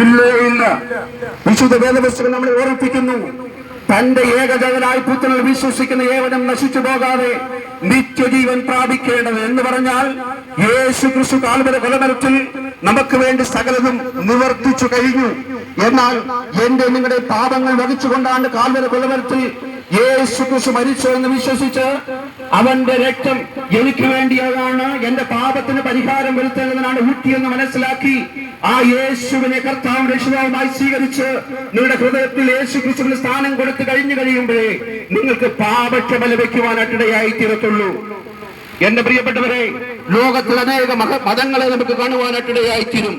ഇല്ലേ ഇല്ല. വിശുദ്ധ വേദപുസ്തകം നമ്മളെ ഓർമ്മിപ്പിക്കുന്നു, തന്റെ ഏകജാതനായ പുത്രനിൽ വിശ്വസിക്കുന്ന ഏവനും നശിച്ചു പോകാതെ നിത്യജീവൻ പ്രാപിക്കേണ്ടത് എന്ന് പറഞ്ഞാൽ യേശു ക്രിസ്തു കാൽവരി കൊലമരത്തിൽ നമുക്ക് വേണ്ടി സകലതും നിവർത്തിച്ചു കഴിഞ്ഞു. എന്നാൽ എന്റെ നിങ്ങളുടെ പാപങ്ങൾ വഹിച്ചുകൊണ്ടാണ് കാൽവരി കൊലമരത്തിൽ യേശു ക്രിസ്തു മരിച്ചു എന്ന് വിശ്വസിച്ച് അവന്റെ രക്തം എനിക്ക് വേണ്ടിയതാണ്, എന്റെ പാപത്തിന് പരിഹാരം വരുത്തേണ്ടതിനാണ് ഊട്ടിയെന്ന് മനസ്സിലാക്കി ആ യേശുവിനെ കർത്താവും രക്ഷിതാവുമായി സ്വീകരിച്ച് നിങ്ങളുടെ ഹൃദയത്തിൽ യേശു ക്രിസ്തുവിന് സ്ഥാനം കൊടുത്തു കഴിഞ്ഞു കഴിയുമ്പോഴേ നിങ്ങൾക്ക് പാപക്ഷമ ലഭിക്കുവാനായിട്ടിടയായി തീരത്തുള്ളൂ. എന്റെ പ്രിയപ്പെട്ടവരെ, ലോകത്തിൽ അനേക മതങ്ങളെ നമുക്ക് കാണുവാനായിട്ടിടയായിത്തീരും.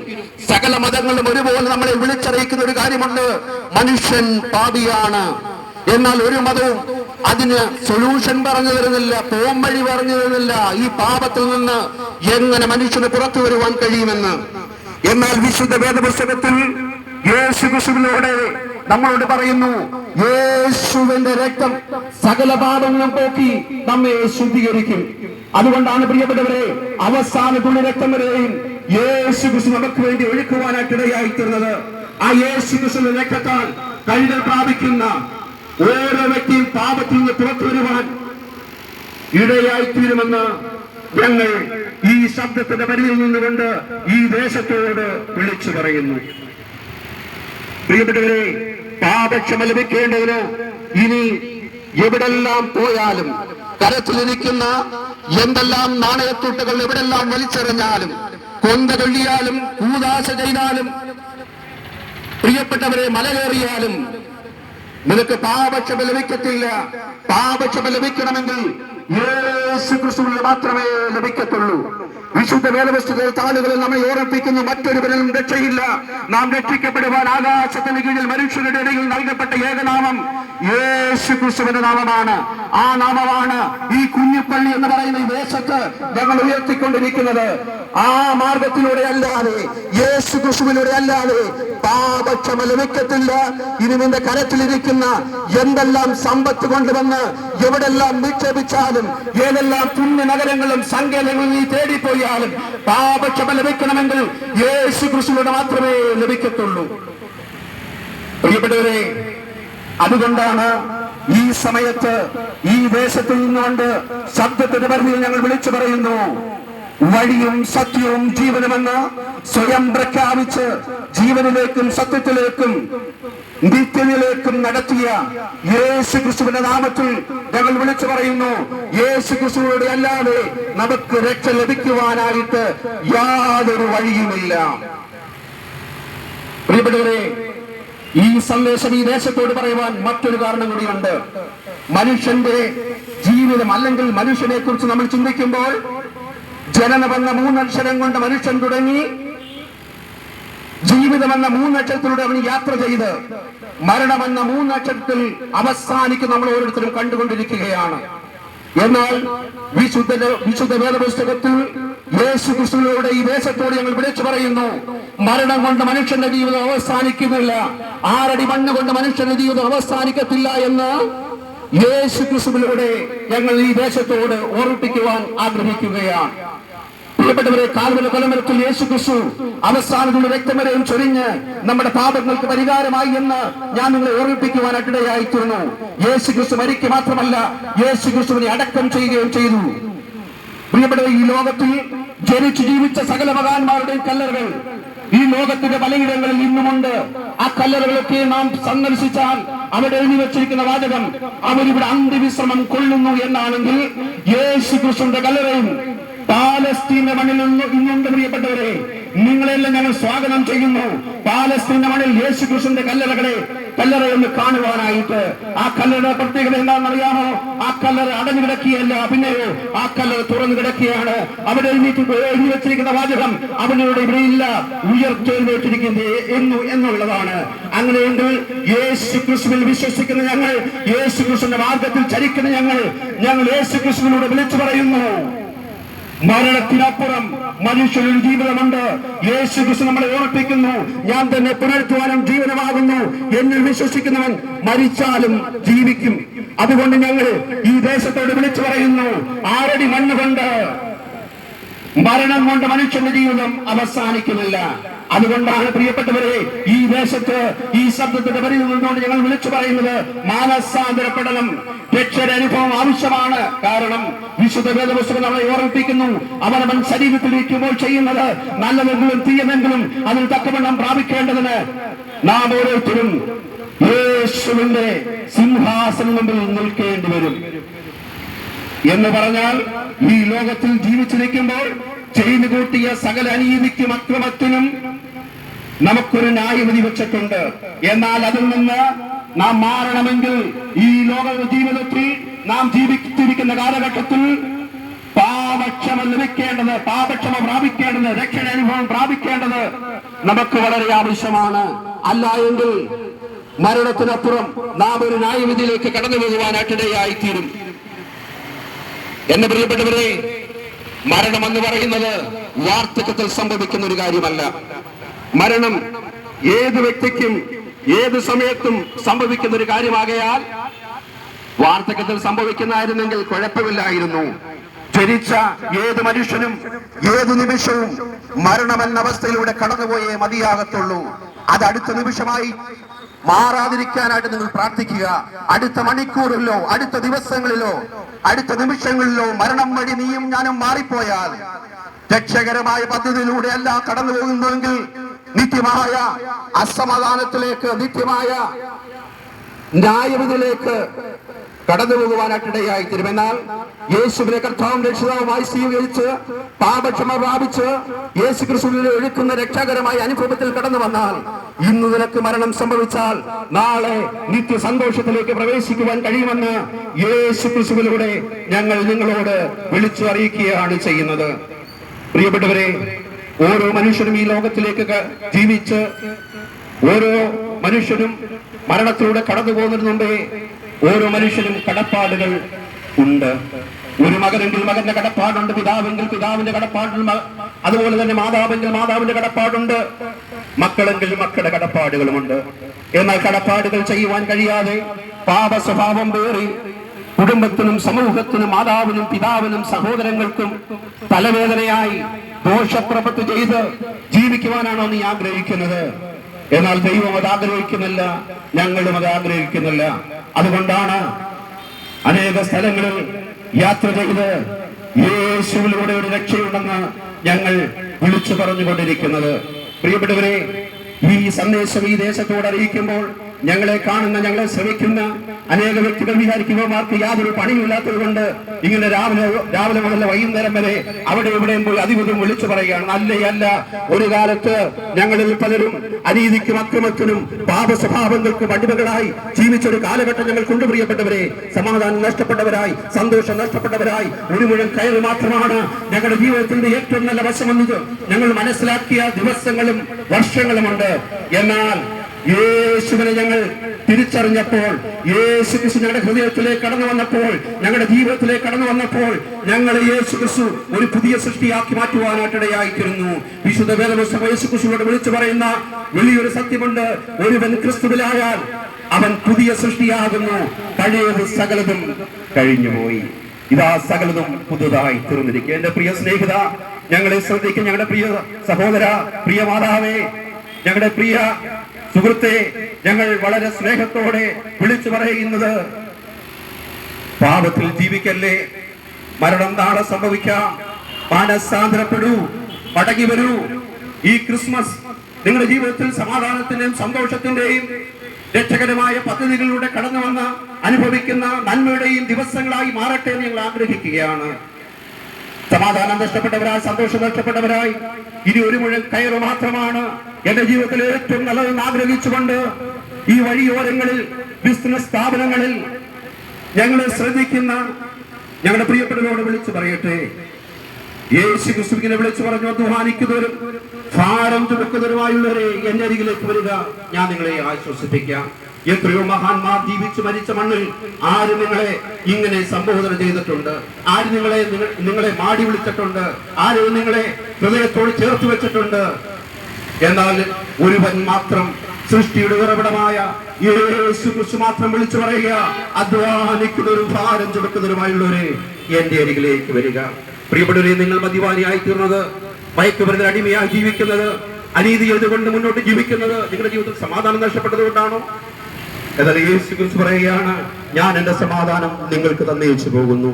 സകല മതങ്ങളും ഒരുപോലെ നമ്മളെ വിളിച്ചറിയിക്കുന്ന ഒരു കാര്യമുണ്ട്, മനുഷ്യൻ പാപിയാണ്. എന്നാൽ ഒരു മതവും അതിന് സൊല്യൂഷൻ പറഞ്ഞു തരുന്നില്ല, പോംവഴി പറഞ്ഞു തരുന്നില്ല, ഈ പാപത്തിൽ നിന്ന് എങ്ങനെ മനുഷ്യന് പുറത്തു വരുവാൻ കഴിയുമെന്ന്. എന്നാൽ വിശുദ്ധ വേദപുസ്തകത്തിൽ യേശു ക്രിസ്തുവിലൂടെ നമ്മളോട് പറയുന്നു, യേശുവിന്റെ രക്തം സകല പാപങ്ങളും പോക്കി നമ്മെ ശുദ്ധീകരിക്കും. അതുകൊണ്ടാണ് പ്രിയപ്പെട്ടവരെ, അവസാനത്തുള്ള രക്തം വരെയും യേശു ക്രിസ്തു നമുക്ക് വേണ്ടി ഒഴുക്കുവാനായിട്ടിടയായി തീർന്നത്. ആ യേശു ക്രിസ്തുവിന്റെ രക്തത്താൽ കഴുകൽ പ്രാപിക്കുന്ന ഓരോ വ്യക്തിയും പാപത്തിൽ നിന്ന് പുറത്തു വരുവാൻ ഇടയായിത്തീരുമെന്ന് ഞങ്ങൾ ഈ ശബ്ദത്തിന്റെ പരിധിയിൽ നിന്നുകൊണ്ട് ഈ ദേശത്തോട് വിളിച്ചു പറയുന്നു. പ്രിയപ്പെട്ടവരെ, പാപക്ഷമ ലഭിക്കേണ്ടതിന് ഇനി എവിടെല്ലാം പോയാലും, കരത്തിലിരിക്കുന്ന എന്തെല്ലാം നാണയത്തുട്ടുകൾ എവിടെല്ലാം വലിച്ചെറിഞ്ഞാലും, കൊന്ത കൊള്ളിയാലും, കൂതാശ ചെയ്താലും, പ്രിയപ്പെട്ടവരെ മല കയറിയാലും നിനക്ക് പാപക്ഷമ ലഭിക്കത്തില്ല. പാപക്ഷമ ലഭിക്കണമെങ്കിൽ യേശു ക്രിസ്തുവിൽ മാത്രമേ ലഭിക്കത്തുള്ളൂ. വിശുദ്ധ വേദപുസ്തക താളുകളിൽ നമ്മെ ഓർമ്മിപ്പിക്കുന്നു, മറ്റൊരുവനും രക്ഷയില്ല. നാം രക്ഷിക്കപ്പെടുവാൻ ആകാശത്തിന് കീഴിൽ മനുഷ്യരുടെ ഇടയിൽ നൽകപ്പെട്ട ഏകനാമം യേശു ക്രിസ്തുവിന്റെ നാമമാണ്. ആ നാമമാണ് ഈ കുഞ്ഞിപ്പള്ളി എന്ന് പറയുന്ന ഈ ദേശത്ത് ഞങ്ങൾ ഉയർത്തിക്കൊണ്ടിരിക്കുന്നത്. ആ മാർഗത്തിലൂടെ അല്ലാതെ, യേശു ക്രിസ്തുവിലൂടെ അല്ലാതെ പാപക്ഷമ ലഭിക്കത്തില്ല. ഇനി നിന്റെ കരത്തിലിരിക്കുന്ന എന്തെല്ലാം സമ്പത്ത് കൊണ്ടുവന്ന് എവിടെല്ലാം നിക്ഷേപിച്ചാലും, ഏതെല്ലാം പുണ്യ നഗരങ്ങളും സങ്കേതങ്ങളും നീ തേടിപ്പോയാലും, പാപക്ഷമ ലഭിക്കണമെങ്കിൽ യേശു ക്രിസ്തുവിലൂടെ മാത്രമേ ലഭിക്കത്തുള്ളൂ. പ്രിയപ്പെട്ടവരെ, അതുകൊണ്ടാണ് ഈ സമയത്ത് ഈ ദേശത്ത് നിന്നുകൊണ്ട് ശബ്ദത്തിന്റെ പരിധിയിൽ ഞങ്ങൾ വിളിച്ചു പറയുന്നു, വഴിയും സത്യവും ജീവനുമെന്ന് സ്വയം പ്രഖ്യാപിച്ച് ജീവനിലേക്കും സത്യത്തിലേക്കും നിത്യതയിലേക്കും നടത്തിയ യേശു ക്രിസ്തുവിന്റെ നാമത്തിൽ ഞങ്ങൾ വിളിച്ചു പറയുന്നു, യേശു ക്രിസ്തുവിലൂടെ അല്ലാതെ നമുക്ക് രക്ഷ ലഭിക്കുവാനായിട്ട് യാതൊരു വഴിയുമില്ല. പ്രിയപ്പെട്ടവരെ, ഈ സന്ദേശം ഈ ദേശത്തോട് പറയുവാൻ മറ്റൊരു കാരണം കൂടിയുണ്ട്. മനുഷ്യന്റെ ജീവിതം അല്ലെങ്കിൽ മനുഷ്യനെ കുറിച്ച് നമ്മൾ ചിന്തിക്കുമ്പോൾ, ജനനമെന്ന 3 അക്ഷരം കൊണ്ട് മനുഷ്യൻ തുടങ്ങി ജീവിതമെന്ന 3 അക്ഷരത്തിലൂടെ അവന് യാത്ര ചെയ്ത് മരണമെന്ന 3 അക്ഷരത്തിൽ അവസാനിക്ക് നമ്മൾ ഓരോരുത്തരും കണ്ടുകൊണ്ടിരിക്കുകയാണ്. എന്നാൽ വിശുദ്ധ വേദപുസ്തകത്തിൽ യേശു ക്രിസ്തുവിലൂടെ ഈ ദേശത്തോട് ഞങ്ങൾ വിളിച്ചു പറയുന്നു, മരണം കൊണ്ട് മനുഷ്യന്റെ ജീവിതം അവസാനിക്കുന്നില്ല, 6 അടി മണ്ണ് കൊണ്ട് മനുഷ്യന്റെ ജീവിതം അവസാനിക്കത്തില്ല എന്ന് യേശു ക്രിസ്തുവിലൂടെ ഞങ്ങൾ ഈ ദേശത്തോട് ഓർമ്മിപ്പിക്കുവാൻ ആഗ്രഹിക്കുകയാണ്. പ്രിയപ്പെട്ടവരെ, കാൽവരി കൊലമരത്തിൽ യേശു ക്രിസ്തു അവസാനത്തിന്റെ രക്തം വരെയും ചൊരിഞ്ഞ് നമ്മുടെ പാപങ്ങൾക്ക് പരിഹാരമായി എന്ന് ഞാൻ നിങ്ങളെ ഓർമ്മിപ്പിക്കുവാനായിട്ടിടയായിത്തീർന്നു. യേശു ക്രിസ്തു മരിക്കുക മാത്രമല്ല, യേശു ക്രിസ്തുവിനെ അടക്കം ചെയ്യുകയും ചെയ്തു. പ്രിയപ്പെട്ടവർ, ഈ ലോകത്തിൽ ജനിച്ചു ജീവിച്ച സകല മഹാന്മാരുടെയും കല്ലറകൾ ഈ ലോകത്തിന്റെ പലയിടങ്ങളിൽ ഇന്നുമുണ്ട്. ആ കല്ലറകളൊക്കെ നാം സന്ദർശിച്ചാൽ അവിടെ എഴുതി വെച്ചിരിക്കുന്ന വാചകം, അവരിവിടെ അന്ത്യവിശ്രമം കൊള്ളുന്നു എന്നാണെങ്കിൽ, യേശു ക്രിസ്തുവിന്റെ കല്ലറയും പാലസ്തീന്റെ മണ്ണിൽ ഇന്നുണ്ട്. പ്രിയപ്പെട്ടവരെ, നിങ്ങളെല്ലാം ഞങ്ങൾ സ്വാഗതം ചെയ്യുന്നു. പാലസ്തീന്റെ മണ്ണിൽ യേശു ക്രിസ്തുവിന്റെ കല്ലറയൊന്ന് കാണുവാനായിട്ട്. ആ കല്ലറ പ്രത്യേകത എന്താണെന്നറിയാമോ? ആ കല്ലറ അടഞ്ഞു കിടക്കുകയല്ല, പിന്നെയോ ആ കല്ലറ തുറന്നു കിടക്കുകയാണ്. അവിടെ എഴുതി വെച്ചിരിക്കുന്ന വാചകം, അവനോട് ഇവിടെയില്ല, ഉയർത്തെഴുന്നേറ്റിരിക്കുന്നു എന്നുള്ളതാണ്. അങ്ങനെയെങ്കിൽ യേശു ക്രിസ്തുവിൽ വിശ്വസിക്കുന്ന ഞങ്ങൾ, യേശു ക്രിസ്തുവിന്റെ മാർഗത്തിൽ ചരിക്കുന്ന ഞങ്ങൾ യേശു ക്രിസ്തുവിനോട് വിളിച്ചു പറയുന്നു, മരണത്തിനപ്പുറം മനുഷ്യനൊരു ജീവിതമുണ്ട്. യേശു ക്രിസ്തു നമ്മളെ ഓർമ്മിപ്പിക്കുന്നു, ഞാൻ തന്നെ പുനരുത്ഥാനം ജീവനമാകുന്നു, എന്നിൽ വിശ്വസിക്കുന്നവൻ മരിച്ചാലും ജീവിക്കും. അതുകൊണ്ട് ഞങ്ങൾ ഈ ദേശത്തോട് വിളിച്ചു പറയുന്നു, 6 അടി മണ്ണ് കൊണ്ട് മരണം കൊണ്ട് മനുഷ്യന്റെ ജീവിതം അവസാനിക്കുന്നില്ല. അതുകൊണ്ടാണ് പ്രിയപ്പെട്ടവരെ, ഈ ദേശത്ത് ഈ ശബ്ദത്തിന്റെ പരിധി നിന്നുകൊണ്ട് ഞങ്ങൾ വിളിച്ചു പറയുന്നത് മാനസാന്തരപ്പെടണം. രക്ഷയുടെ അനുഭവം ആവശ്യമാണ്. കാരണം വിശുദ്ധ വേദപുസ്തകം നമ്മളെ ഓർമ്മിപ്പിക്കുന്നു, അവനവൻ ശരീരത്തിലിരിക്കുമ്പോൾ ചെയ്യുന്നത് നല്ലതെങ്കിലും തീയതെങ്കിലും അതിൽ തക്കവണ്ണം പ്രാപിക്കേണ്ടതിന് നാം ഓരോരുത്തരും യേശുവിന്റെ സിംഹാസനം മുമ്പിൽ നിൽക്കേണ്ടി വരും. എന്ന് പറഞ്ഞാൽ ഈ ലോകത്തിൽ ജീവിച്ചിരിക്കുമ്പോൾ ചെയ്തു കൂട്ടിയ സകല അനീതിക്കും അക്രമത്തിനും നമുക്കൊരു ന്യായവിധി വെച്ചിട്ടുണ്ട്. എന്നാൽ അതിൽ നിന്ന് നാം മാറണമെങ്കിൽ ഈ ലോക ജീവിതത്തിൽ നാം ജീവിച്ചിരിക്കുന്ന കാലഘട്ടത്തിൽ പാപക്ഷമ ലഭിക്കേണ്ടത്, പാപക്ഷമ പ്രാപിക്കേണ്ടത്, രക്ഷണ അനുഭവം പ്രാപിക്കേണ്ടത് നമുക്ക് വളരെ ആവശ്യമാണ്. അല്ല എങ്കിൽ മരണത്തിനപ്പുറം നാം ഒരു ന്യായവിധിയിലേക്ക് കടന്നു പോകുവാനായിട്ടിടയായിത്തീരും. എന്റെ പ്രിയപ്പെട്ടവരെ, മരണമെന്ന് പറയുന്നത് വാർദ്ധക്യത്തിൽ സംഭവിക്കുന്ന ഒരു കാര്യമല്ല. മരണം ഏത് വ്യക്തിക്കും ഏത് സമയത്തും സംഭവിക്കുന്ന ഒരു കാര്യമാകയാൽ വാർദ്ധക്യത്തിൽ സംഭവിക്കുന്നതായിരുന്നെങ്കിൽ കുഴപ്പമില്ലായിരുന്നു. ജനിച്ച ഏത് മനുഷ്യനും ഏത് നിമിഷവും മരണമെന്ന അവസ്ഥയിലൂടെ കടന്നുപോയേ മതിയാകത്തുള്ളൂ. അത് അടുത്ത നിമിഷമായി മാറാതിരിക്കാനായിട്ട് നിങ്ങൾ പ്രാർത്ഥിക്കുക. അടുത്ത മണിക്കൂറിലോ അടുത്ത ദിവസങ്ങളിലോ അടുത്ത നിമിഷങ്ങളിലോ മരണം വഴി നീയും ഞാനും മാറിപ്പോയാൽ രക്ഷകരമായ പദ്ധതിയിലൂടെ അല്ല കടന്നു പോകുന്നുവെങ്കിൽ നിത്യമായ അസമാധാനത്തിലേക്ക്, നിത്യമായ ന്യായവിധിയിലേക്ക് കടന്നു പോകുവാനായിട്ടിടയായിത്തീരും. എന്നാൽ യേശുവിനെ കർത്താവും രക്ഷിതാവുമായി സ്വീകരിച്ച് പാപക്ഷമ പ്രാപിച്ച് യേശു ക്രിസ്തുവിനെ ഒഴുക്കുന്ന രക്ഷാകരമായ അനുഭവത്തിൽ കടന്നു വന്നാൽ ഇന്ന് നിനക്ക് മരണം സംഭവിച്ചാൽ നാളെ നിത്യ സന്തോഷത്തിലേക്ക് പ്രവേശിക്കുവാൻ കഴിയുമെന്ന് യേശു ക്രിസ്തുവിലൂടെ ഞങ്ങൾ നിങ്ങളോട് വിളിച്ചു അറിയിക്കുകയാണ് ചെയ്യുന്നത്. പ്രിയപ്പെട്ടവരെ, ഓരോ മനുഷ്യനും ഈ ലോകത്തിലേക്ക് ജീവിച്ച് ഓരോ മനുഷ്യനും മരണത്തിലൂടെ കടന്നു പോകുന്നതിന് മുമ്പേ ഓരോ മനുഷ്യനും കടപ്പാടുകൾ ഉണ്ട്. ഒരു മകനെങ്കിൽ മകന്റെ കടപ്പാടുണ്ട്, പിതാവെങ്കിൽ പിതാവിന്റെ കടപ്പാടുണ്ട്, അതുപോലെ തന്നെ മാതാവെങ്കിൽ മാതാവിന്റെ കടപ്പാടുണ്ട്, മക്കളെങ്കിൽ മക്കളുടെ കടപ്പാടുകളുമുണ്ട്. എന്നാൽ കടപ്പാടുകൾ ചെയ്യുവാൻ കഴിയാതെ പാപ സ്വഭാവം പേറി കുടുംബത്തിനും സമൂഹത്തിനും മാതാവിനും പിതാവിനും സഹോദരങ്ങൾക്കും തലവേദനയായി ദോഷപ്രവൃത്തി ചെയ്ത് ജീവിക്കുവാനാണോ നീ ആഗ്രഹിക്കുന്നത്? എന്നാൽ ദൈവം അത് ആഗ്രഹിക്കുന്നില്ല, ഞങ്ങളും അത് ആഗ്രഹിക്കുന്നില്ല. അതുകൊണ്ടാണ് അനേക സ്ഥലങ്ങളിൽ യാത്ര ചെയ്ത് യേശുവിലൂടെ ഒരു രക്ഷയുണ്ടെന്ന് ഞങ്ങൾ വിളിച്ചു പറഞ്ഞുകൊണ്ടിരിക്കുന്നത്. പ്രിയപ്പെട്ടവരെ, ഈ സന്ദേശം ഈ ദേശത്തോട് അറിയിക്കുമ്പോൾ ഞങ്ങളെ കാണുന്ന, ഞങ്ങളെ ശ്രമിക്കുന്ന അനേക വ്യക്തികൾ വിചാരിക്കുന്നവർക്ക് യാതൊരു പണിയില്ലാത്തത് കൊണ്ട് ഇങ്ങനെ രാവിലെ മുതൽ വൈകുന്നേരം വരെ അവിടെ ഇവിടെയും പോയി അതിവിധം വിളിച്ചു പറയുകയാണ്. അല്ല, ഒരു കാലത്ത് ഞങ്ങളിൽ പലരും അനീതിക്കും അക്രമത്തിനും പാപ സ്വഭാവങ്ങൾക്കും അടിമകളായി ജീവിച്ചൊരു കാലഘട്ടം ഞങ്ങൾ കൊണ്ടുപ്രിയപ്പെട്ടവരെ, സമാധാനം നഷ്ടപ്പെട്ടവരായി, സന്തോഷം നഷ്ടപ്പെട്ടവരായി, ഒരു മുഴുവൻ കയറ് മാത്രമാണ് ഞങ്ങളുടെ ജീവിതത്തിന്റെ ഏറ്റവും നല്ല വശമെന്നത് ഞങ്ങൾ മനസ്സിലാക്കിയ ദിവസങ്ങളും വർഷങ്ങളുമുണ്ട്. എന്നാൽ യേശുവിനെ ഞങ്ങൾ തിരിച്ചറിഞ്ഞപ്പോൾ, യേശു ക്രിസ്തു ഞങ്ങളുടെ ഹൃദയത്തിലേക്ക് കടന്നു വന്നപ്പോൾ, ഞങ്ങളുടെ ജീവിതത്തിലേക്ക് കടന്നു വന്നപ്പോൾ ഞങ്ങളെ യേശു ക്രിസ്തു ഒരു പുതിയ സൃഷ്ടിയാക്കി മാറ്റുവാനായിട്ടിടയായിത്തീരുന്നു. വിശുദ്ധ വേദപുസ്തകം യേശു ക്രിസ്തുവിനോട് വിളിച്ചു പറയുന്ന വലിയൊരു സത്യമുണ്ട്. ഒരുവൻ ക്രിസ്തുവിലായാൽ അവൻ പുതിയ സൃഷ്ടിയാകുന്നു, പഴയത് സകലതും കഴിഞ്ഞുപോയി, ഇതാ സകലതും പുതുതായി തീർന്നിരിക്കും. എന്റെ പ്രിയ സ്നേഹിത, ഞങ്ങളെ ശ്രദ്ധിക്കും, ഞങ്ങളുടെ പ്രിയ സഹോദര, പ്രിയ മാതാവേ, ഞങ്ങളുടെ പ്രിയ സുഹൃത്തെ, ഞങ്ങൾ വളരെ സ്നേഹത്തോടെ വിളിച്ചു പറയുന്നത്, പാപത്തിൽ ജീവിക്കല്ലേ, മരണം നാളെ സംഭവിക്കാം, മാനസാന്തരപ്പെടൂ, മടങ്ങി വരൂ. ഈ ക്രിസ്മസ് നിങ്ങളുടെ ജീവിതത്തിൽ സമാധാനത്തിന്റെയും സന്തോഷത്തിന്റെയും രക്ഷകരമായ പദ്ധതികളിലൂടെ കടന്നു വന്ന അനുഭവിക്കുന്ന നന്മയുടെയും ദിവസങ്ങളായി മാറട്ടെ എന്ന് ഞങ്ങൾ ആഗ്രഹിക്കുകയാണ്. സമാധാനം നഷ്ടപ്പെട്ടവരായി, സന്തോഷം നഷ്ടപ്പെട്ടവരായി ഇനി ഒരു മുഴുവൻ കയറ് മാത്രമാണ് എന്റെ ജീവിതത്തിൽ ഏറ്റവും നല്ലതെന്ന് ആഗ്രഹിച്ചുകൊണ്ട് ഈ വഴിയോരങ്ങളിൽ, ബിസിനസ് സ്ഥാപനങ്ങളിൽ ഞങ്ങളെ ശ്രദ്ധിക്കുന്ന ഞങ്ങളുടെ പ്രിയപ്പെട്ടവരോട് വിളിച്ചു പറയട്ടെ, യേശു ക്രിസ്തുവിനെ വിളിച്ചു പറഞ്ഞു, അധ്വാനിക്കുന്നവരും ഭാരം ചുമക്കുന്നവരുമായുള്ളവരെ എന്റെ അരികിലേക്ക് വരിക, ഞാൻ നിങ്ങളെ ആശ്വസിപ്പിക്കാം. എത്രയോ മഹാന്മാർ ജീവിച്ചു മരിച്ച മണ്ണിൽ ആര് നിങ്ങളെ ഇങ്ങനെ സംബോധന ചെയ്തിട്ടുണ്ട്? ആര് നിങ്ങളെ മാടി വിളിച്ചിട്ടുണ്ട്? ആര് നിങ്ങളെ ഹൃദയത്തോട് ചേർത്ത് വെച്ചിട്ടുണ്ട്? എന്നാൽ ഒരുവൻ മാത്രം, സൃഷ്ടിയുടെ ഉറവിടമായ യേശു ക്രിസ്തു മാത്രം വിളിച്ചു പറയുക, അധ്വാനിക്കുന്നവരും ഭാരം ചുമക്കുന്നവരുമായുള്ളവരെ എന്റെ അരികിലേക്ക് വരിക. പ്രിയപ്പെട്ടവരെ, നിങ്ങൾ മദ്യപാനിയായി തീർന്നത്, മയക്കുമരുന്നിന് അടിമയായി ജീവിക്കുന്നത്, അനീതി ചെയ്തുകൊണ്ട് മുന്നോട്ട് ജീവിക്കുന്നത് നിങ്ങളുടെ ജീവിതത്തിൽ സമാധാനം നഷ്ടപ്പെട്ടത് കൊണ്ടാണോ? എന്നാൽ യേശു ക്രിസ്തു പറയുകയാണ്, ഞാൻ എന്റെ സമാധാനം നിങ്ങൾക്ക് തന്നേച്ചു പോകുന്നു,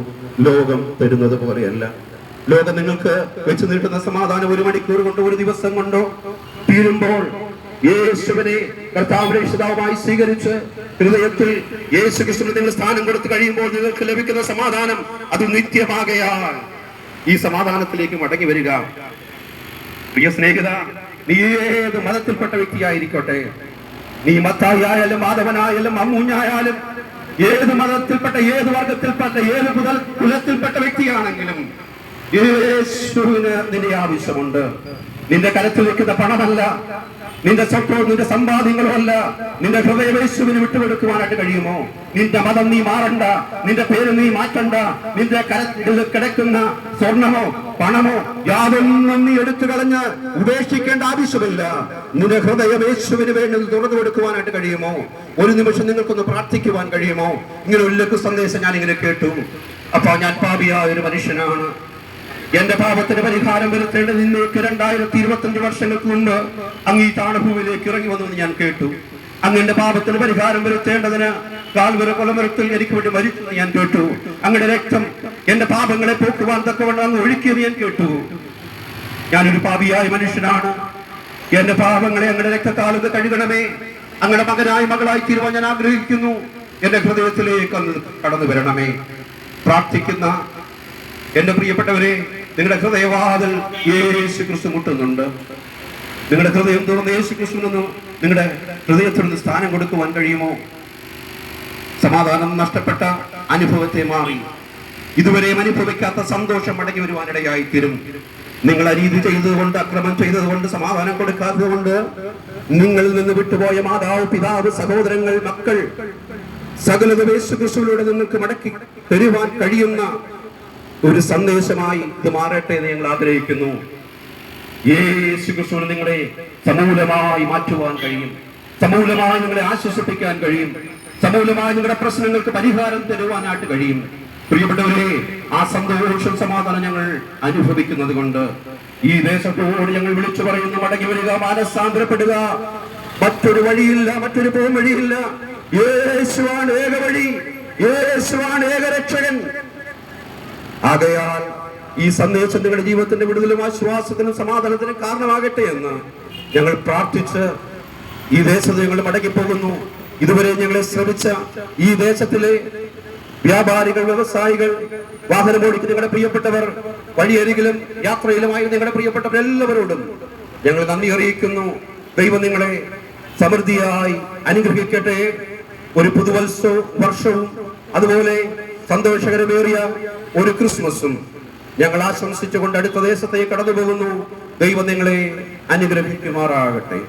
ലോകം തരുന്നത് പോലെയല്ല. ലോകം നിങ്ങൾക്ക് വെച്ച് നീട്ടുന്ന സമാധാനം 1 മണിക്കൂർ കൊണ്ടോ 1 ദിവസം കൊണ്ടോ തീരുമ്പോൾ യേശുവിനെ കർത്താവിനെ രക്ഷിതാവായി സ്വീകരിച്ച് ഹൃദയത്തിൽ യേശു ക്രിസ്തുവിന് നിങ്ങൾ സ്ഥാനം കൊടുത്തു കഴിയുമ്പോൾ നിങ്ങൾക്ക് ലഭിക്കുന്ന സമാധാനം അത് നിത്യമാകയാൽ ഈ സമാധാനത്തിലേക്ക് മടങ്ങി വരിക. പ്രിയ സ്നേഹിത, നീ ഏത് മതത്തിൽപ്പെട്ട വ്യക്തിയായിരിക്കട്ടെ, നീ മത്തായി ആയാലും മാധവനായാലും അമ്മൂഞ്ഞായാലും ഏത് മതത്തിൽപ്പെട്ട, ഏത് വർഗത്തിൽപ്പെട്ട, ഏത് കുലത്തിൽപ്പെട്ട വ്യക്തിയാണെങ്കിലും യേശുവിന് നിന്റെ ആവശ്യമുണ്ട്. നിന്റെ കരത്തിൽ വെക്കുന്ന പണമല്ല, നിന്റെ സ്വത്തോ നിന്റെ സമ്പാദ്യങ്ങളോ അല്ല, നിന്റെ ഹൃദയം യേശുവിന് വിട്ടുകൊടുക്കുവാനായിട്ട് കഴിയുമോ? നിന്റെ മതം നീ മാറണ്ട, നിന്റെ പേര് നീ മാറ്റണ്ട, നിന്റെ കരത്തിൽ കിടക്കുന്ന സ്വർണമോ പണമോ യാതൊന്നും നീ എടുത്തു കളഞ്ഞ് ഉപേക്ഷിക്കേണ്ട ആവശ്യമില്ല. നിന്റെ ഹൃദയം യേശുവിന് വേണ്ടി തുറന്നു കൊടുക്കുവാനായിട്ട് കഴിയുമോ? ഒരു നിമിഷം നിങ്ങൾക്കൊന്ന് പ്രാർത്ഥിക്കുവാൻ കഴിയുമോ? ഇങ്ങനെ ഒരു ലഘു സന്ദേശം ഞാൻ ഇങ്ങനെ കേട്ടു. അപ്പൊ ഞാൻ പാപിയായ ഒരു മനുഷ്യനാണ്, എന്റെ പാപത്തിന് പരിഹാരം വരുത്തേണ്ടത് ഇന്നേക്ക് 2025 വർഷങ്ങൾക്ക് മുമ്പ് അങ്ങ് ഈ താണഭൂമിയിലേക്ക് ഇറങ്ങി വന്നു ഞാൻ കേട്ടു. അങ്ങയുടെ പാപത്തിന് പരിഹാരം വരുത്തേണ്ടതിന് കാൽവരി കൊലമരത്തിൽ എനിക്ക് വേണ്ടി മരിച്ചെന്ന് ഞാൻ കേട്ടു. അങ്ങയുടെ രക്തം എന്റെ പാപങ്ങളെ പോക്കുവാൻ തക്കവണ്ണം അങ്ങ് ഒഴുക്കിയത് ഞാൻ കേട്ടു. ഞാനൊരു പാപിയായ മനുഷ്യനാണ്, എന്റെ പാപങ്ങളെ അങ്ങയുടെ രക്തത്താലത് കഴുകണമേ. അങ്ങയുടെ മകനായി മകളായി തീരുവാൻ ഞാൻ ആഗ്രഹിക്കുന്നു. എന്റെ ഹൃദയത്തിലേക്ക് അങ്ങ് കടന്നു വരണമേ. പ്രാർത്ഥിക്കുന്ന എന്റെ പ്രിയപ്പെട്ടവരെ, നിങ്ങളുടെ ഹൃദയവാതിൽ യേശു ക്രിസ്തു മുട്ടുന്നുണ്ട്. നിങ്ങളുടെ ഹൃദയം തുറന്ന് യേശു ക്രിസ്തുവിനൊന്ന് നിങ്ങളുടെ ഹൃദയത്തിൽ നിന്ന് സ്ഥാനം കൊടുക്കുവാൻ കഴിയുമോ? സമാധാനം നഷ്ടപ്പെട്ട അനുഭവത്തെ മാറി ഇതുവരെയും അനുഭവിക്കാത്ത സന്തോഷം മടങ്ങി വരുവാനിടയായി തീരും. നിങ്ങൾ അനീതി ചെയ്തതുകൊണ്ട്, അക്രമം ചെയ്തതുകൊണ്ട്, സമാധാനം കൊടുക്കാത്തതുകൊണ്ട്, നിങ്ങളിൽ നിന്ന് വിട്ടുപോയ മാതാവ്, പിതാവ്, സഹോദരങ്ങൾ, മക്കൾ സകലതും യേശു ക്രിസ്തുവിലൂടെ നിങ്ങൾക്ക് മടക്കി തരുവാൻ കഴിയുന്ന ഒരു സന്ദേശമായി ഇത് മാറട്ടെ എന്ന് ഞങ്ങൾ ആഗ്രഹിക്കുന്നു. യേശു ക്രിസ്തുവിനെ നിങ്ങളെ സമൂലമായി മാറ്റുവാൻ കഴിയും, സമൂലമായി നിങ്ങളെ ആശ്വസിപ്പിക്കാൻ കഴിയും, സമൂലമായി നിങ്ങളുടെ പ്രശ്നങ്ങൾക്ക് പരിഹാരം തരുവാനായിട്ട് കഴിയും. പ്രിയപ്പെട്ടവരെ, ആ സന്തോഷം സമാധാനം ഞങ്ങൾ അനുഭവിക്കുന്നത് കൊണ്ട് ഈ ദേശത്തോട് ഞങ്ങൾ വിളിച്ചു പറയുന്നു, മടങ്ങി വരിക, മാനസാന്തരപ്പെടുക. മറ്റൊരു വഴിയില്ല, മറ്റൊരു പോം വഴിയില്ല. യേശുവാണ് ഏക വഴി, യേശുവാണ് ഏക രക്ഷകൻ. ആകയാൽ ഈ സന്ദേശം നിങ്ങളുടെ ജീവിതത്തിന്റെ വിടുതലും ആശ്വാസത്തിനും സമാധാനത്തിനും കാരണമാകട്ടെ എന്ന് ഞങ്ങൾ പ്രാർത്ഥിച്ച് ഈ ദേശത്ത് ഞങ്ങൾ മടങ്ങിപ്പോകുന്നു. ഇതുവരെ ഞങ്ങളെ ശ്രമിച്ച ഈ ദേശത്തിലെ വ്യാപാരികൾ, വ്യവസായികൾ, വാഹനമോടിക്കുന്ന നിങ്ങളുടെ പ്രിയപ്പെട്ടവർ, വഴിയരികിലും യാത്രയിലുമായി നിങ്ങളുടെ പ്രിയപ്പെട്ടവർ എല്ലാവരോടും ഞങ്ങൾ നന്ദി അറിയിക്കുന്നു. ദൈവം നിങ്ങളെ സമൃദ്ധിയായി അനുഗ്രഹിക്കട്ടെ. ഒരു പുതുവർഷവും അതുപോലെ സന്തോഷകരമേറിയ ഒരു ക്രിസ്മസും ഞങ്ങൾ ആശംസിച്ചുകൊണ്ട് അടുത്ത ദേശത്തേക്ക് കടന്നു പോകുന്നു. ദൈവം നിങ്ങളെ അനുഗ്രഹിക്കുമാറാകട്ടെ.